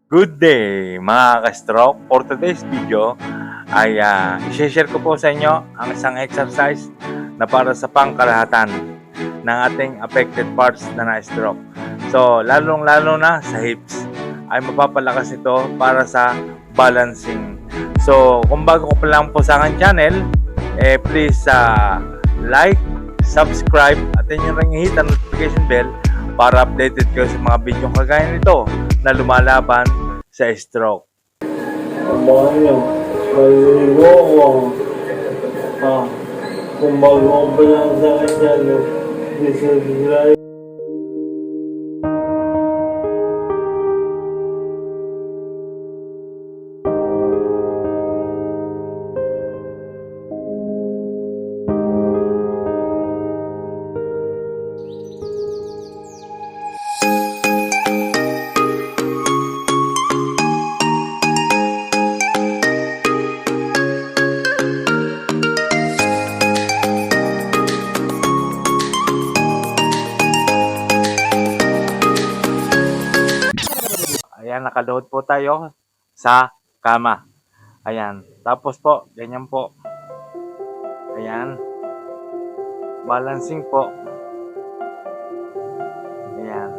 Good day mga ka-stroke. For today's video ay i-share ko po sa inyo ang isang exercise na para sa pangkalahatan ng ating affected parts na na-stroke. So, lalong-lalo na sa hips ay mapapalakas ito para sa balancing. So, kung bago ko pa lang po sa akin channel, please like, subscribe at inyo ring i-hit ang notification bell para updated kayo sa mga video kagaya nito na lumalaban sa stroke. Abangan maliligo ko. Kung bago pa lang sa kanya, subscribe. Ayan, nakaload po tayo sa kama. Ayan. Tapos po, ganyan po. Ayan. Balancing po. Ayan.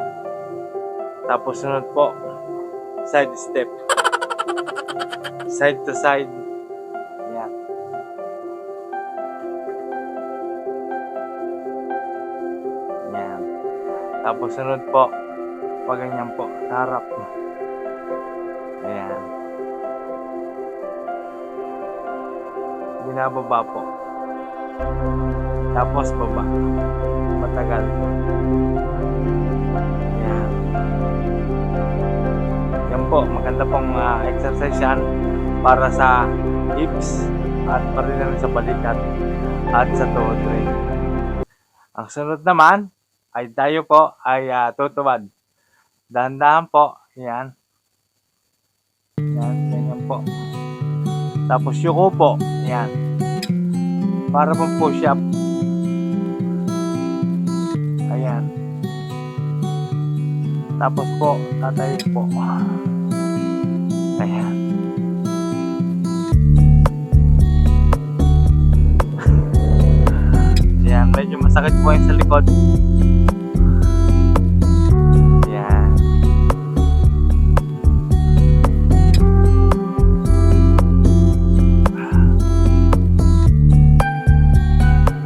Tapos sunod po, side step. Side to side. Ayan. Ayan. Tapos sunod po, pag ganyan po, sa harap. Ayan. Binababa po. Tapos baba. Matagal. Ayan. Yan po, maganda pong exercise yan para sa hips at para rin sa balikat at sa tuhod rin. Ang sunod naman ay tayo po ay tutuwad. Dahan-dahan po. Yan. Yan, ganyan po. Tapos yuko po. Yan. Para pong push up. Ayan. Tapos po, tatayo po. Ayan. Ayan, medyo masakit po yung sa likod. Ayan.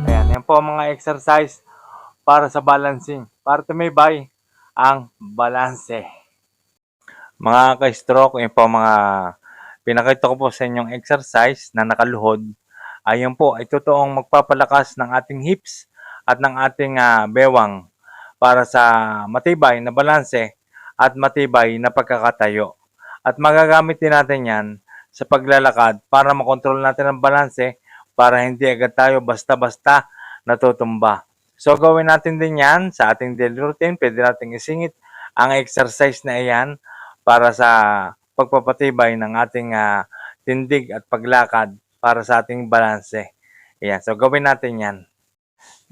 Ayan, yan po ang mga exercise para sa balancing. Para tumibay ang balanse. Mga ka-stroke, yun po mga pinakita ko po sa inyong exercise na nakaluhod. Ayun po, ay totoong magpapalakas ng ating hips at ng ating bewang para sa matibay na balanse at matibay na pagkakatayo. At magagamit din natin yan sa paglalakad para makontrol natin ang balanse para hindi agad tayo basta-basta natutumba. So gawin natin din yan sa ating daily routine. Pwede natin isingit ang exercise na iyan para sa pagpapatibay ng ating tindig at paglakad para sa ating balanse. Ayan, so gawin natin yan.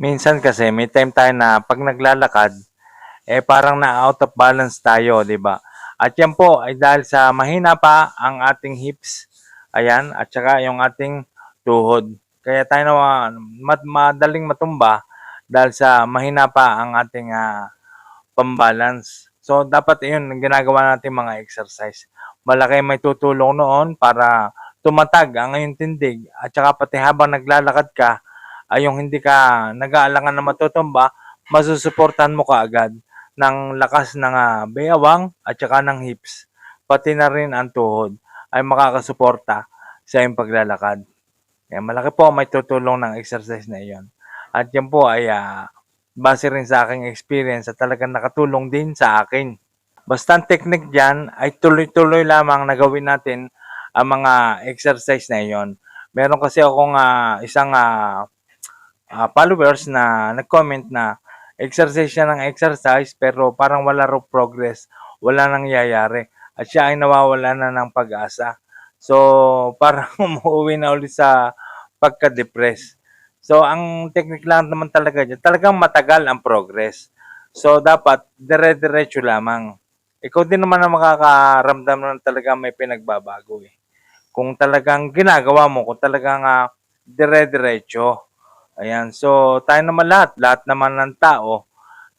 Minsan kasi may time tayo na pag naglalakad, parang na out of balance tayo, di ba? At yan po ay dahil sa mahina pa ang ating hips, ayan, at saka yung ating tuhod. Kaya tayo na madaling matumba dahil sa mahina pa ang ating pambalance. So, dapat yun ang ginagawa natin mga exercise. Malaki may tutulong noon para tumatag ang iyong tindig at saka pati habang naglalakad ka ay yung hindi ka nag-aalangan na matutumba, masusuportahan mo kaagad ng lakas ng bewang at saka ng hips. Pati na rin ang tuhod ay makakasuporta sa iyong paglalakad. Kaya malaki po may tutulong ng exercise na iyon. At yan po ay base rin sa aking experience at talagang nakatulong din sa akin. Basta ang technique dyan ay tuloy-tuloy lamang na gawin natin ang mga exercise na iyon. Meron kasi akong isang followers na nag-comment na exercise siya ng exercise pero parang wala raw progress, wala nangyayari at siya ay nawawala na ng pag-asa. So parang umuwi na ulit sa pagka-depress. So ang technique lang naman talaga dyan, talagang matagal ang progress. So dapat dire-diretso lamang. ikaw din naman ang makakaramdam na talaga may pinagbabago eh. Kung talagang ginagawa mo, kung talagang dire-diretso. Ayan, so tayo naman lahat naman ng tao,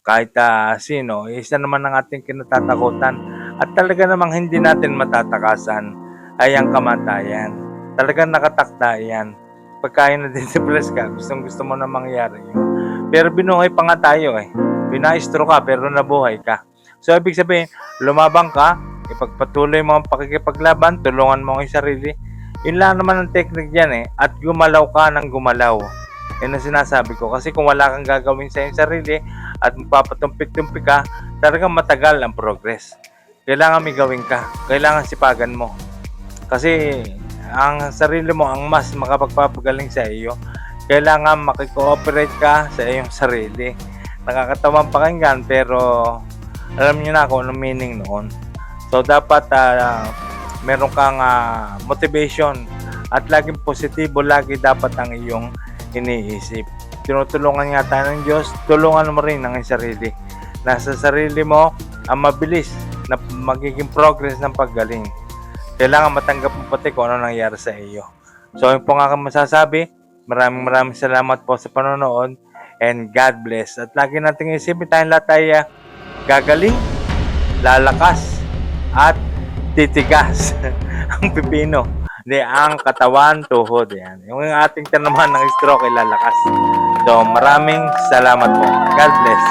kahit sino, isa naman ang ating kinatatakutan at talaga namang hindi natin matatakasan ay ang kamatayan. Talagang nakatakda yan. Pagka na-depress ka, gusto mo na mangyari yun. Pero binuhay pa nga tayo eh. Binaistro ka pero nabuhay ka. So ibig sabihin, lumabang ka, ipagpatuloy mo ang pakikipaglaban, tulungan mo ang iyong sarili. Yun lang naman ang technique dyan eh. At gumalaw ka ng gumalaw. Yan ang sinasabi ko. Kasi kung wala kang gagawin sa iyong sarili at magpapatumpik-tumpik ka, talagang matagal ang progress. Kailangan may gawin ka. Kailangan sipagan mo. Kasi ang sarili mo ang mas makapagpapagaling sa iyo. Kailangan makikooperate ka sa iyong sarili. Nakakatawang pakinggan pero alam niyo na kung anong meaning noon. So dapat meron kang motivation at laging positibo, lagi dapat ang iyong iniisip. Tinutulungan nga tayo ng Diyos, tulungan mo rin ang iyong sarili. Nasa sarili mo ang mabilis na magiging progress ng paggaling. Kailangan matanggap mo pati kung ano nangyari sa iyo. So yun po nga masasabi, maraming salamat po sa panonood and God bless. At lagi nating isipin tayong lahat ay gagaling, lalakas, at titigas. Ang pipino. Hindi, ang katawan, tuhod. Yan. Yung ating tanaman ng stroke ay lalakas. So, maraming salamat po. God bless.